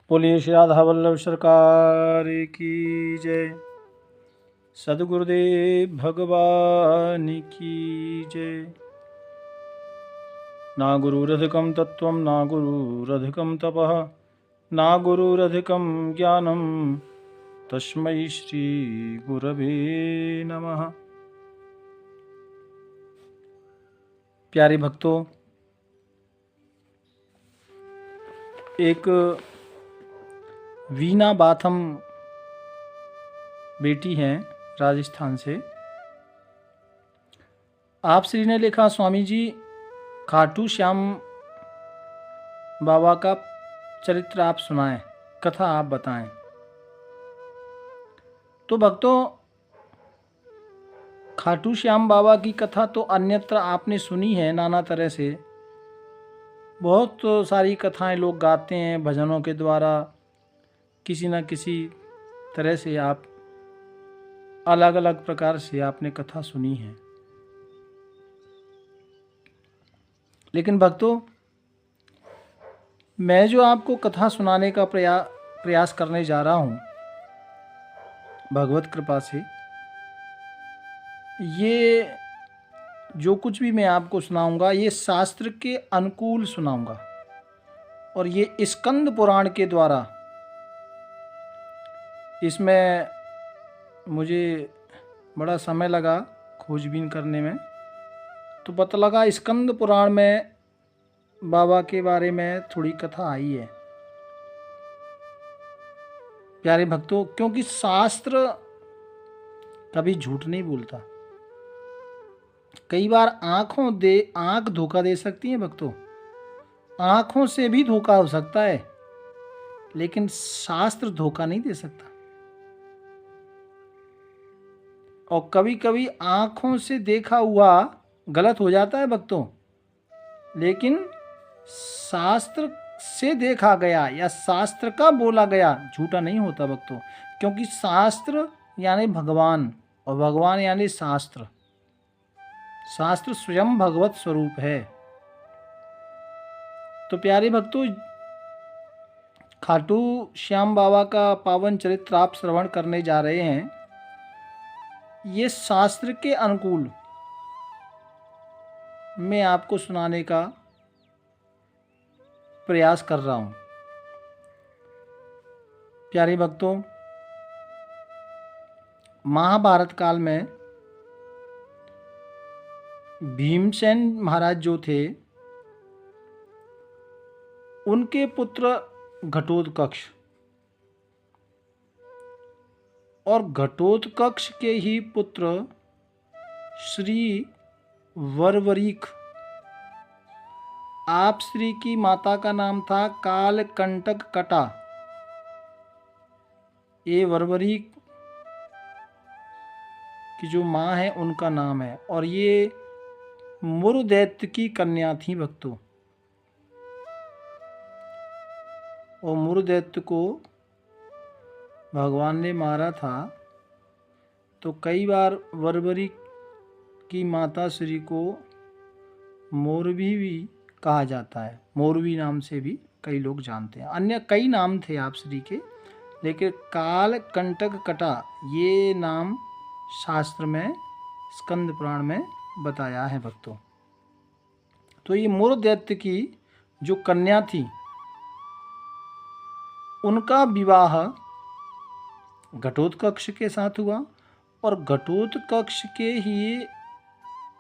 बोलिए श्री राधा वल्लभ सरकार की जय। सद्गुरुदेव भगवान की जय। ना गुरुरधिकं तत्त्वं ना गुरुरधिकं तपः ना गुरुरधिकं ज्ञानं तस्मै श्री गुरवे नमः। प्यारे भक्तों, एक वीना बाथम बेटी हैं राजस्थान से। आप श्री ने लिखा, स्वामी जी खाटू श्याम बाबा का चरित्र आप सुनाएं, कथा आप बताएं। तो भक्तों, खाटू श्याम बाबा की कथा तो अन्यत्र आपने सुनी है, नाना तरह से बहुत सारी कथाएं लोग गाते हैं भजनों के द्वारा। किसी न किसी तरह से आप अलग अलग प्रकार से आपने कथा सुनी है। लेकिन भक्तों, मैं जो आपको कथा सुनाने का प्रयास करने जा रहा हूं, भगवत कृपा से ये जो कुछ भी मैं आपको सुनाऊंगा ये शास्त्र के अनुकूल सुनाऊंगा। और ये स्कंद पुराण के द्वारा, इसमें मुझे बड़ा समय लगा खोजबीन करने में, तो पता लगा स्कंद पुराण में बाबा के बारे में थोड़ी कथा आई है। प्यारे भक्तों, क्योंकि शास्त्र कभी झूठ नहीं बोलता। कई बार आंख धोखा दे सकती है भक्तों, आंखों से भी धोखा हो सकता है, लेकिन शास्त्र धोखा नहीं दे सकता। और कभी कभी आंखों से देखा हुआ गलत हो जाता है भक्तों, लेकिन शास्त्र से देखा गया या शास्त्र का बोला गया झूठा नहीं होता भक्तों। क्योंकि शास्त्र यानी भगवान और भगवान यानी शास्त्र। शास्त्र स्वयं भगवत स्वरूप है। तो प्यारे भक्तों, खाटू श्याम बाबा का पावन चरित्र आप श्रवण करने जा रहे हैं। ये शास्त्र के अनुकूल मैं आपको सुनाने का प्रयास कर रहा हूं। प्यारे भक्तों, महाभारत काल में भीमसेन महाराज जो थे, उनके पुत्र घटोत्कच और घटोत्कच के ही पुत्र श्री वरवरीक, आप श्री की माता का नाम था कालकंटक कटा। ये वरवरीक की जो माँ है उनका नाम है, और ये मुरुदैत्य की कन्या थी भक्तों। और मुरुदैत्य को भगवान ने मारा था, तो कई बार वरवरी की माता श्री को मोरवी भी कहा जाता है। मोरवी नाम से भी कई लोग जानते हैं। अन्य कई नाम थे आप श्री के, लेकिन कालकंटक कटा ये नाम शास्त्र में स्कंद पुराण में बताया है भक्तों। तो ये मुरुदैत्य की जो कन्या थी, उनका विवाह घटोत्कच के साथ हुआ, और घटोत्कच के ही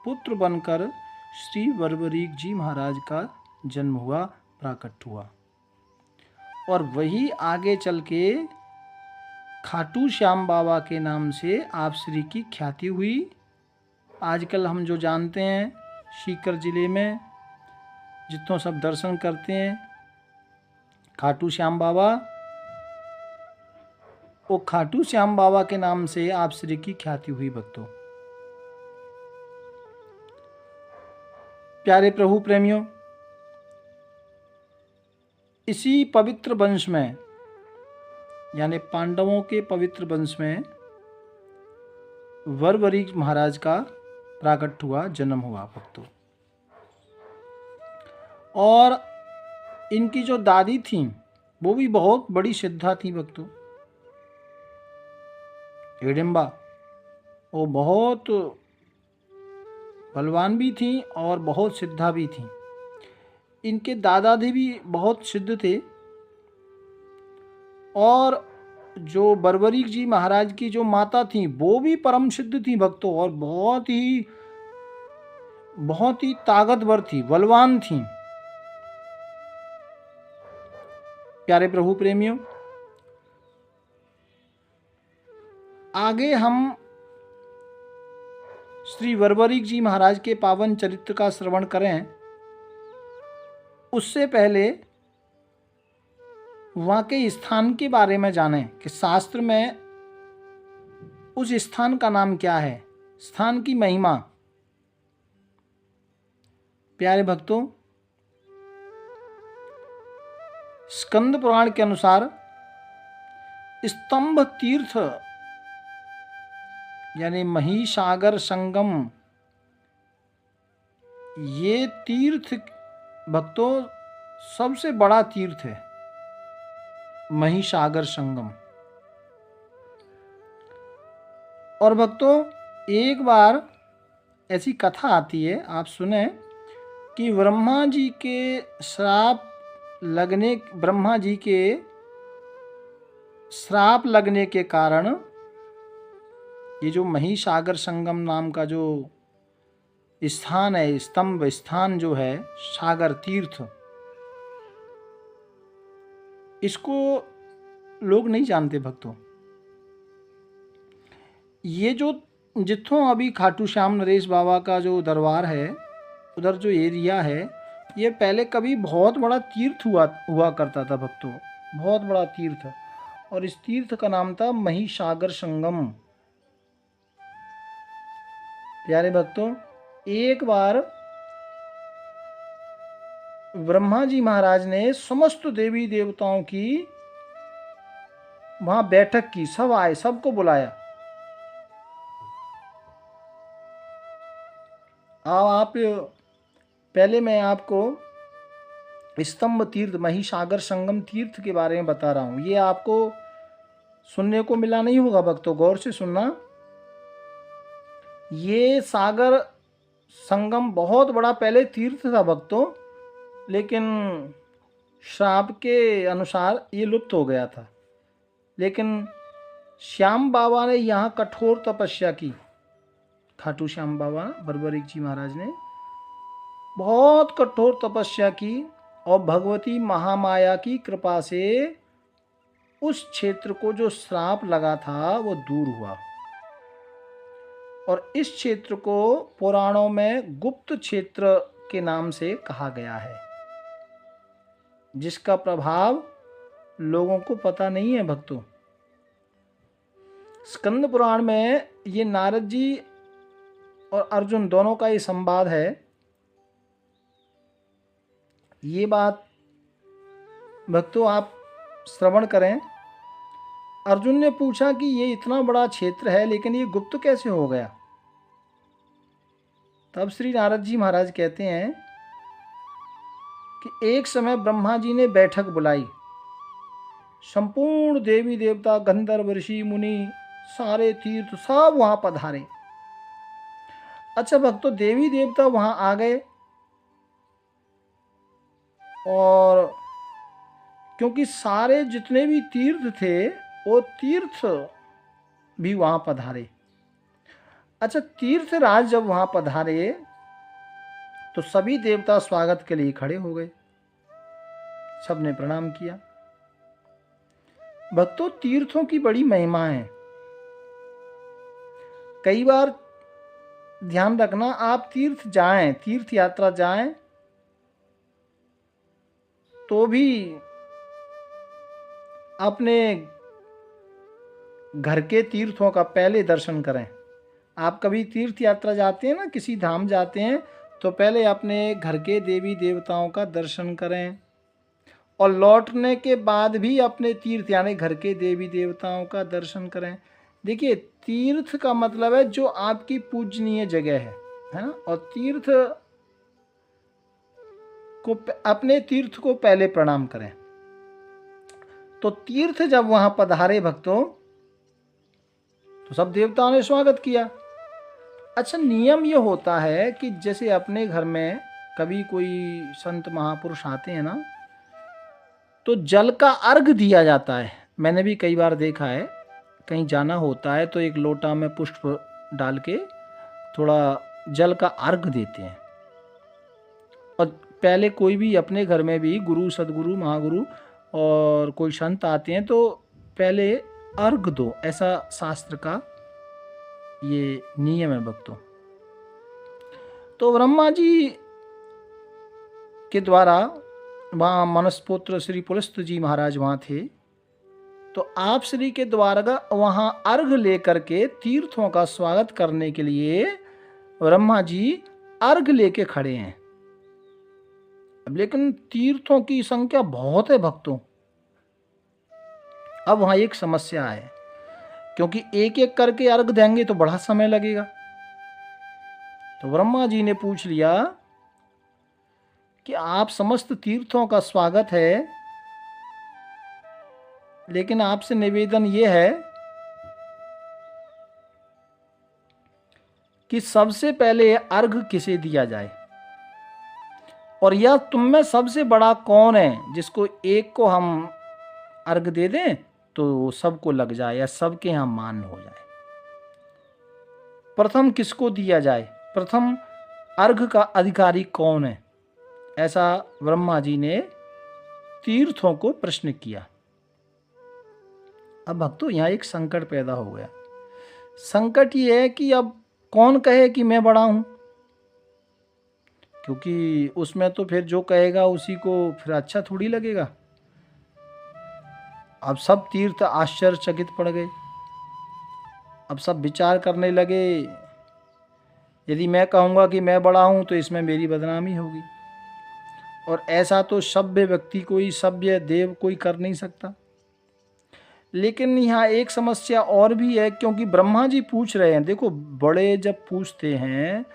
पुत्र बनकर श्री वरवरीक जी महाराज का जन्म हुआ, प्राकट हुआ। और वही आगे चल के खाटू श्याम बाबा के नाम से आप श्री की ख्याति हुई। आजकल हम जो जानते हैं, सीकर जिले में जितनों सब दर्शन करते हैं खाटू श्याम बाबा, वो खाटू श्याम बाबा के नाम से आप श्री की ख्याति हुई भक्तों। प्यारे प्रभु प्रेमियों, इसी पवित्र वंश में यानी पांडवों के पवित्र वंश में वरवरीक महाराज का प्राकट हुआ, जन्म हुआ भक्तों। और इनकी जो दादी थी वो भी बहुत बड़ी सिद्धा थी भक्तों। हिडिंबा वो बहुत बलवान भी थी और बहुत सिद्धा भी थी। इनके दादाजी भी बहुत सिद्ध थे और जो बर्बरीक जी महाराज की जो माता थी वो भी परम सिद्ध थी भक्तों, और बहुत ही ताकतवर थी, बलवान थी। प्यारे प्रभु प्रेमियों, आगे हम श्री बर्बरीक जी महाराज के पावन चरित्र का श्रवण करें, उससे पहले वहाँ के स्थान के बारे में जानें कि शास्त्र में उस स्थान का नाम क्या है, स्थान की महिमा। प्यारे भक्तों, स्कंद पुराण के अनुसार स्तंभ तीर्थ यानी महिसागर संगम, ये तीर्थ भक्तों सबसे बड़ा तीर्थ है, महिसागर संगम। और भक्तों एक बार ऐसी कथा आती है, आप सुने कि ब्रह्मा जी के श्राप लगने के कारण ये जो महिसागर संगम नाम का जो स्थान है, स्तंभ स्थान जो है, सागर तीर्थ, इसको लोग नहीं जानते भक्तों। ये जो जिथों अभी खाटू श्याम नरेश बाबा का जो दरबार है, उधर जो एरिया है, ये पहले कभी बहुत बड़ा तीर्थ हुआ करता था भक्तों, बहुत बड़ा तीर्थ। और इस तीर्थ का नाम था महिसागर संगम। प्यारे भक्तों, एक बार ब्रह्मा जी महाराज ने समस्त देवी देवताओं की वहां बैठक की, सब आए, सबको बुलाया। आप पहले मैं आपको स्तंभ तीर्थ महिसागर संगम तीर्थ के बारे में बता रहा हूं। ये आपको सुनने को मिला नहीं होगा भक्तों, गौर से सुनना। ये सागर संगम बहुत बड़ा पहले तीर्थ था भक्तों, लेकिन श्राप के अनुसार ये लुप्त हो गया था। लेकिन श्याम बाबा ने यहाँ कठोर तपस्या की, खाटू श्याम बाबा बर्बरीक जी महाराज ने बहुत कठोर तपस्या की, और भगवती महामाया की कृपा से उस क्षेत्र को जो श्राप लगा था वो दूर हुआ। और इस क्षेत्र को पुराणों में गुप्त क्षेत्र के नाम से कहा गया है, जिसका प्रभाव लोगों को पता नहीं है भक्तों। स्कंद पुराण में ये नारद जी और अर्जुन दोनों का ये संवाद है। ये बात भक्तों आप श्रवण करें। अर्जुन ने पूछा कि ये इतना बड़ा क्षेत्र है, लेकिन ये गुप्त कैसे हो गया? तब श्री नारद जी महाराज कहते हैं कि एक समय ब्रह्मा जी ने बैठक बुलाई, संपूर्ण देवी देवता, गंधर्व, ऋषि मुनि, सारे तीर्थ सब वहां पधारे। अच्छा भक्तों, देवी देवता वहां आ गए, और क्योंकि सारे जितने भी तीर्थ थे वो तीर्थ भी वहां पधारे। अच्छा, तीर्थ राज जब वहां पधारे तो सभी देवता स्वागत के लिए खड़े हो गए, सबने प्रणाम किया। भक्तों, तीर्थों की बड़ी महिमा है। कई बार ध्यान रखना, आप तीर्थ जाएं, तीर्थ यात्रा जाएं, तो भी अपने घर के तीर्थों का पहले दर्शन करें। आप कभी तीर्थ यात्रा जाते हैं ना, किसी धाम जाते हैं, तो पहले अपने घर के देवी देवताओं का दर्शन करें, और लौटने के बाद भी अपने तीर्थ यानी घर के देवी देवताओं का दर्शन करें। देखिए, तीर्थ का मतलब है जो आपकी पूजनीय जगह है ना। और तीर्थ को, अपने तीर्थ को पहले प्रणाम करें। तो तीर्थ जब वहां पधारे भक्तों, तो सब देवताओं ने स्वागत किया। अच्छा, नियम ये होता है कि जैसे अपने घर में कभी कोई संत महापुरुष आते हैं ना, तो जल का अर्घ दिया जाता है। मैंने भी कई बार देखा है, कहीं जाना होता है तो एक लोटा में पुष्प डाल के थोड़ा जल का अर्घ देते हैं। और पहले कोई भी अपने घर में भी गुरु, सदगुरु, महागुरु और कोई संत आते हैं तो पहले अर्घ दो, ऐसा शास्त्र का ये नियम है भक्तों। तो ब्रह्मा जी के द्वारा वहाँ मनसपुत्र श्री पुलस्त जी महाराज वहाँ थे, तो आप श्री के द्वारा वहाँ अर्घ लेकर के तीर्थों का स्वागत करने के लिए ब्रह्मा जी अर्घ लेके खड़े हैं। अब लेकिन तीर्थों की संख्या बहुत है भक्तों। अब वहाँ एक समस्या है, क्योंकि एक एक करके अर्घ देंगे तो बड़ा समय लगेगा। तो ब्रह्मा जी ने पूछ लिया कि आप समस्त तीर्थों का स्वागत है, लेकिन आपसे निवेदन ये है कि सबसे पहले अर्घ किसे दिया जाए, और यह तुम में सबसे बड़ा कौन है जिसको एक को हम अर्घ दे दें तो सबको लग जाए या सबके यहाँ मान हो जाए। प्रथम किसको दिया जाए, प्रथम अर्घ का अधिकारी कौन है, ऐसा ब्रह्मा जी ने तीर्थों को प्रश्न किया। अब भक्तों यहाँ एक संकट पैदा हो गया। संकट ये है कि अब कौन कहे कि मैं बड़ा हूं, क्योंकि उसमें तो फिर जो कहेगा उसी को फिर अच्छा थोड़ी लगेगा। अब सब तीर्थ आश्चर्यचकित पड़ गए। अब सब विचार करने लगे, यदि मैं कहूँगा कि मैं बड़ा हूँ तो इसमें मेरी बदनामी होगी, और ऐसा तो सभ्य व्यक्ति कोई, सभ्य देव कोई कर नहीं सकता। लेकिन यहाँ एक समस्या और भी है, क्योंकि ब्रह्मा जी पूछ रहे हैं। देखो, बड़े जब पूछते हैं,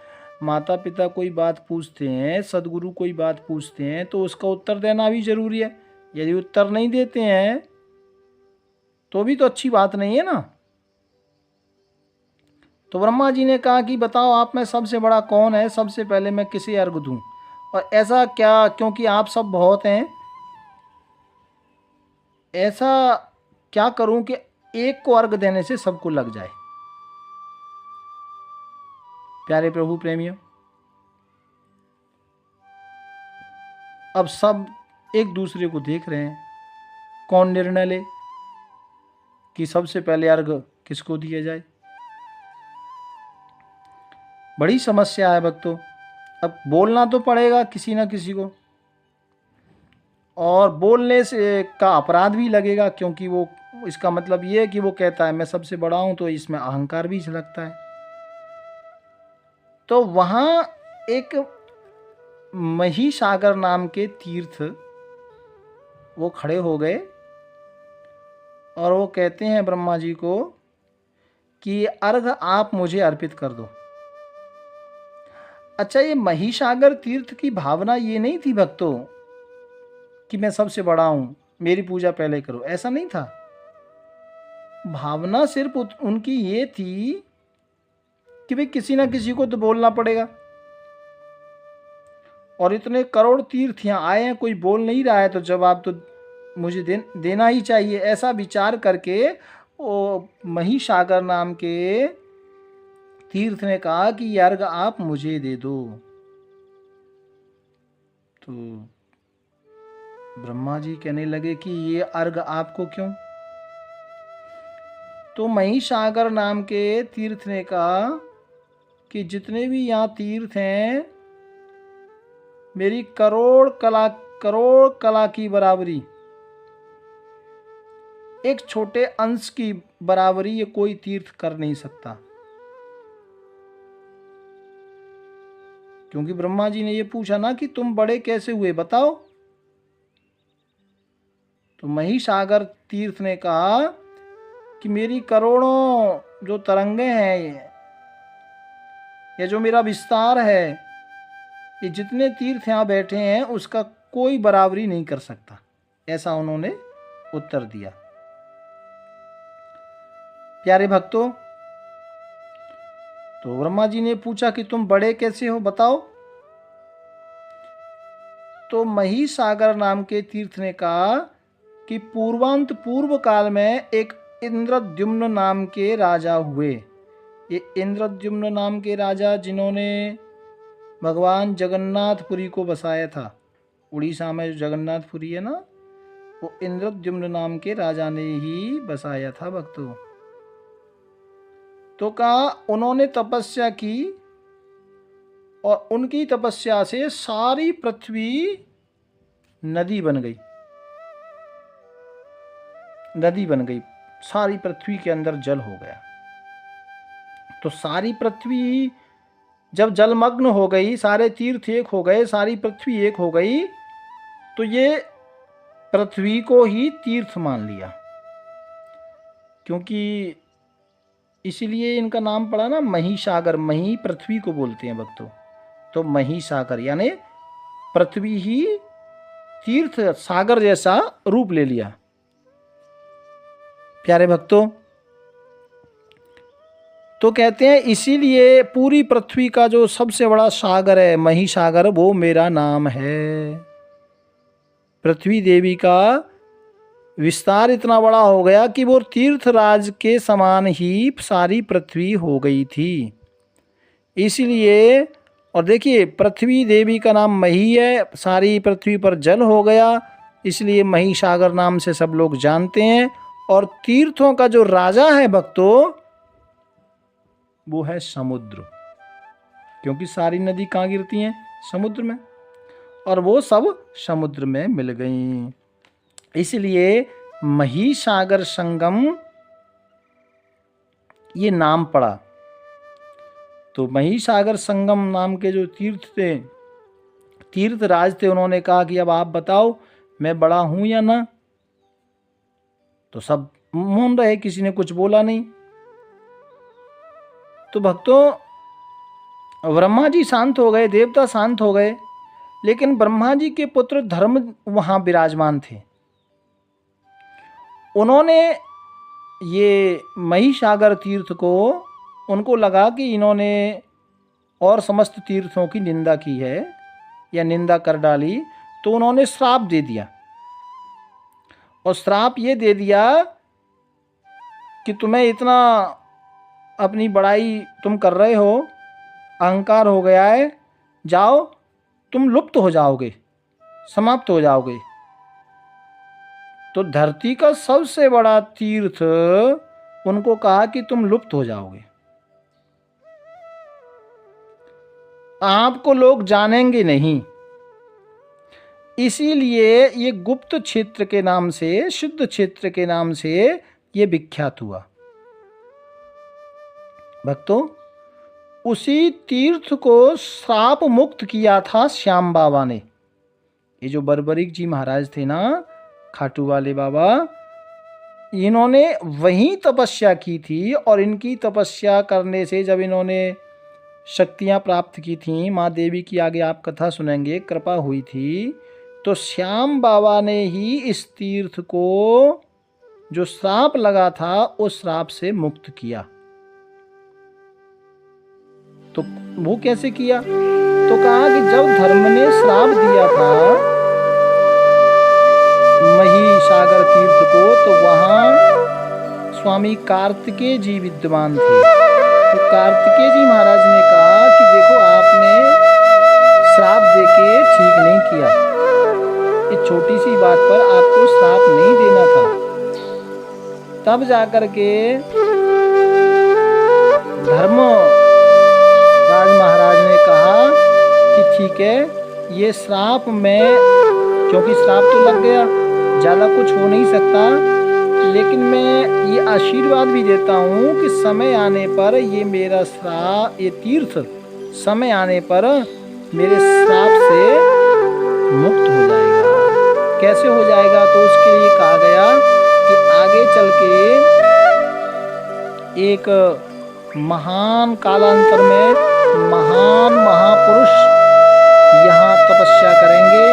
माता पिता कोई बात पूछते हैं, सदगुरु कोई बात पूछते हैं, तो उसका उत्तर देना भी जरूरी है। यदि उत्तर नहीं देते हैं तो भी तो अच्छी बात नहीं है ना। तो ब्रह्मा जी ने कहा कि बताओ आप में सबसे बड़ा कौन है, सबसे पहले मैं किसे अर्घ दूं, और ऐसा क्या, क्योंकि आप सब बहुत हैं, ऐसा क्या करूं कि एक को अर्घ देने से सबको लग जाए। प्यारे प्रभु प्रेमियों, अब सब एक दूसरे को देख रहे हैं, कौन निर्णय ले कि सबसे पहले अर्घ किसको दिया जाए। बड़ी समस्या है भक्तों। अब बोलना तो पड़ेगा किसी ना किसी को, और बोलने से का अपराध भी लगेगा, क्योंकि वो, इसका मतलब ये है कि वो कहता है मैं सबसे बड़ा हूं, तो इसमें अहंकार भी झलकता है। तो वहां एक महिसागर नाम के तीर्थ वो खड़े हो गए, और वो कहते हैं ब्रह्मा जी को कि अर्घ आप मुझे अर्पित कर दो। अच्छा, ये महिसागर तीर्थ की भावना ये नहीं थी भक्तों कि मैं सबसे बड़ा हूं, मेरी पूजा पहले करो, ऐसा नहीं था। भावना सिर्फ उनकी ये थी कि भाई किसी ना किसी को तो बोलना पड़ेगा, और इतने करोड़ तीर्थ यहाँ आए हैं, कोई बोल नहीं रहा है तो जवाब तो मुझे देना ही चाहिए। ऐसा विचार करके वो महिसागर नाम के तीर्थ ने कहा कि ये अर्घ आप मुझे दे दो। तो ब्रह्मा जी कहने लगे कि ये अर्घ आपको क्यों। तो महिसागर नाम के तीर्थ ने कहा कि जितने भी यहाँ तीर्थ हैं, मेरी करोड़ कला की बराबरी, एक छोटे अंश की बराबरी ये कोई तीर्थ कर नहीं सकता। क्योंकि ब्रह्मा जी ने ये पूछा ना कि तुम बड़े कैसे हुए बताओ। तो महिसागर तीर्थ ने कहा कि मेरी करोड़ों जो तरंगे हैं, ये जो मेरा विस्तार है, ये जितने तीर्थ यहाँ बैठे हैं उसका कोई बराबरी नहीं कर सकता। ऐसा उन्होंने उत्तर दिया। प्यारे भक्तों, तो ब्रह्मा जी ने पूछा कि तुम बड़े कैसे हो, बताओ। तो महिसागर नाम के तीर्थ ने कहा कि पूर्व काल में एक इंद्रद्युम्न नाम के राजा हुए। ये इंद्रद्युम्न नाम के राजा जिन्होंने भगवान जगन्नाथपुरी को बसाया था, उड़ीसा में जो जगन्नाथपुरी है ना, वो इंद्रद्युम्न नाम के राजा ने ही बसाया था भक्तों। तो कहा उन्होंने तपस्या की और उनकी तपस्या से सारी पृथ्वी नदी बन गई, नदी बन गई, सारी पृथ्वी के अंदर जल हो गया। तो सारी पृथ्वी जब जलमग्न हो गई, सारे तीर्थ एक हो गए, सारी पृथ्वी एक हो गई, तो ये पृथ्वी को ही तीर्थ मान लिया, क्योंकि इसीलिए इनका नाम पड़ा ना महिसागर। मही पृथ्वी को बोलते हैं भक्तों, तो महिसागर यानी पृथ्वी ही तीर्थ सागर जैसा रूप ले लिया। प्यारे भक्तों, तो कहते हैं इसीलिए पूरी पृथ्वी का जो सबसे बड़ा सागर है महिसागर, वो मेरा नाम है। पृथ्वी देवी का विस्तार इतना बड़ा हो गया कि वो तीर्थराज के समान ही सारी पृथ्वी हो गई थी। इसीलिए, और देखिए पृथ्वी देवी का नाम मही है, सारी पृथ्वी पर जल हो गया, इसलिए महिसागर नाम से सब लोग जानते हैं। और तीर्थों का जो राजा है भक्तों, वो है समुद्र, क्योंकि सारी नदी कहाँ गिरती हैं? समुद्र में, और वो सब समुद्र में मिल गई। इसलिए महिसागर संगम ये नाम पड़ा। तो महिसागर संगम नाम के जो तीर्थ थे, तीर्थराज थे, उन्होंने कहा कि अब आप बताओ मैं बड़ा हूं या ना। तो सब मौन रहे, किसी ने कुछ बोला नहीं। तो भक्तों ब्रह्मा जी शांत हो गए, देवता शांत हो गए, लेकिन ब्रह्मा जी के पुत्र धर्म वहां विराजमान थे। उन्होंने ये महिसागर तीर्थ को, उनको लगा कि इन्होंने और समस्त तीर्थों की निंदा की है या निंदा कर डाली, तो उन्होंने श्राप दे दिया। और श्राप ये दे दिया कि तुम्हें इतना अपनी बड़ाई तुम कर रहे हो, अहंकार हो गया है, जाओ तुम लुप्त हो जाओगे, समाप्त हो जाओगे। तो धरती का सबसे बड़ा तीर्थ उनको कहा कि तुम लुप्त हो जाओगे, आपको लोग जानेंगे नहीं। इसीलिए ये गुप्त क्षेत्र के नाम से, शुद्ध क्षेत्र के नाम से ये विख्यात हुआ। भक्तों, उसी तीर्थ को श्राप मुक्त किया था श्याम बाबा ने। ये जो बर्बरीक जी महाराज थे ना, खाटू वाले बाबा, इन्होंने वहीं तपस्या की थी। और इनकी तपस्या करने से जब इन्होंने शक्तियां प्राप्त की थी, माँ देवी की आगे आप कथा सुनेंगे, कृपा हुई थी, तो श्याम बाबा ने ही इस तीर्थ को जो श्राप लगा था उस श्राप से मुक्त किया। तो वो कैसे किया? तो कहा कि जब धर्म ने श्राप दिया था महिसागर तीर्थ को, तो वहां स्वामी कार्तिकेय जी विद्यमान थे। तो कार्तिकेय जी महाराज ने कहा कि देखो आपने श्राप देके ठीक नहीं किया, ये छोटी सी बात पर आपको श्राप नहीं देना था। तब जाकर के धर्म राज महाराज ने कहा कि ठीक है, ये श्राप में, क्योंकि श्राप तो लग गया, ज़्यादा कुछ हो नहीं सकता, लेकिन मैं ये आशीर्वाद भी देता हूँ कि समय आने पर ये मेरा श्राप, ये तीर्थ समय आने पर मेरे श्राप से मुक्त हो जाएगा। कैसे हो जाएगा? तो उसके लिए कहा गया कि आगे चल के एक महान कालांतर में महान महापुरुष यहाँ तपस्या करेंगे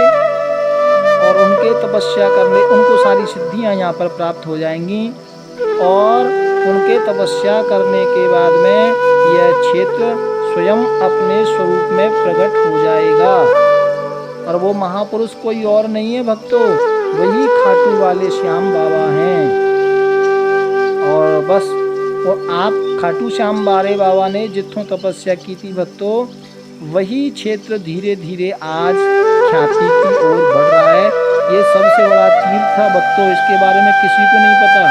और उनके तपस्या तपस्या करने, उनको सारी सिद्धियां यहाँ पर प्राप्त हो जाएंगी और उनके तपस्या करने के बाद में यह क्षेत्र स्वयं अपने स्वरूप में प्रकट हो जाएगा। और वो महापुरुष कोई और नहीं है भक्तों, वही खाटू वाले श्याम बाबा हैं। और बस वो आप खाटू श्याम बारे बाबा ने जितों तपस्या की थी भक्तों, वही क्षेत्र धीरे धीरे आज ख्याति की ओर बढ़ रहा है। ये सबसे बड़ा तीर्थ था भक्तों, इसके बारे में किसी को नहीं पता।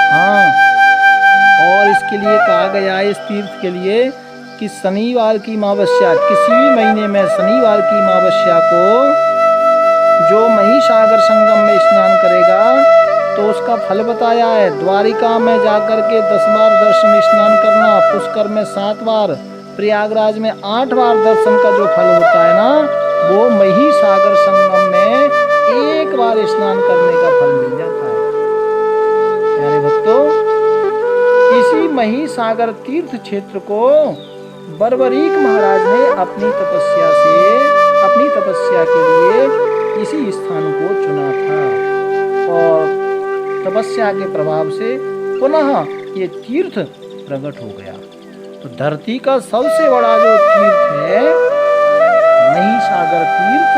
हाँ, और इसके लिए कहा गया है, इस तीर्थ के लिए, कि शनिवार की अमावस्या, किसी भी महीने में शनिवार की अमावस्या को जो महिसागर संगम में स्नान करेगा तो उसका फल बताया है। द्वारिका में जाकर के 10 बार दर्शन स्नान करना, पुष्कर में 7 बार, प्रयागराज में 8 बार दर्शन का जो फल होता है ना, वो महिसागर संगम में 1 बार स्नान करने का फल मिल जाता है। प्यारे भक्तों, इसी महिसागर तीर्थ क्षेत्र को बर्बरीक महाराज ने अपनी तपस्या के लिए इसी स्थान को चुना था और तपस्या के प्रभाव से पुनः ये तीर्थ प्रकट हो गया। तो धरती का सबसे बड़ा जो तीर्थ है महिसागर तीर्थ,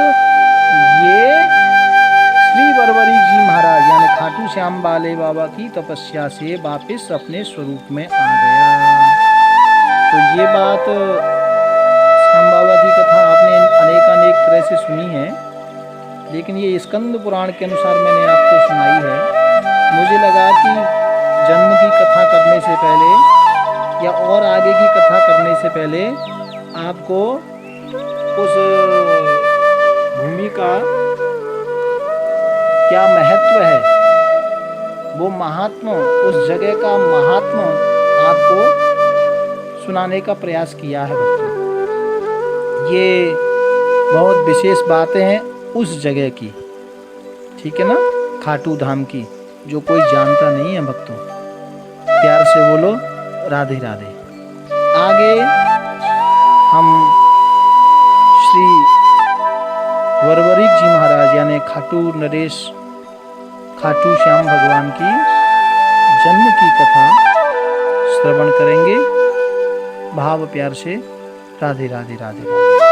ये श्री बर्बरीक जी महाराज यानी खाटू श्याम बाले बाबा की तपस्या से वापस अपने स्वरूप में आ गया। तो ये बात श्याम बाबा की कथा आपने अनेक तरह से सुनी है, लेकिन ये स्कंद पुराण के अनुसार मैंने आपको सुनाई है। मुझे लगा कि जन्म की कथा करने से पहले या और आगे की कथा करने से पहले आपको उस भूमि का क्या महत्व है, वो महात्मा, उस जगह का महात्मा आपको सुनाने का प्रयास किया है भक्तों। ये बहुत विशेष बातें हैं उस जगह की, ठीक है ना, खाटू धाम की, जो कोई जानता नहीं है भक्तों। प्यार से बोलो राधे राधे। आगे हम श्री बर्बरीक जी महाराज यानी खाटू श्याम भगवान की जन्म की कथा श्रवण करेंगे। भाव प्यार से राधे राधे राधे राधे।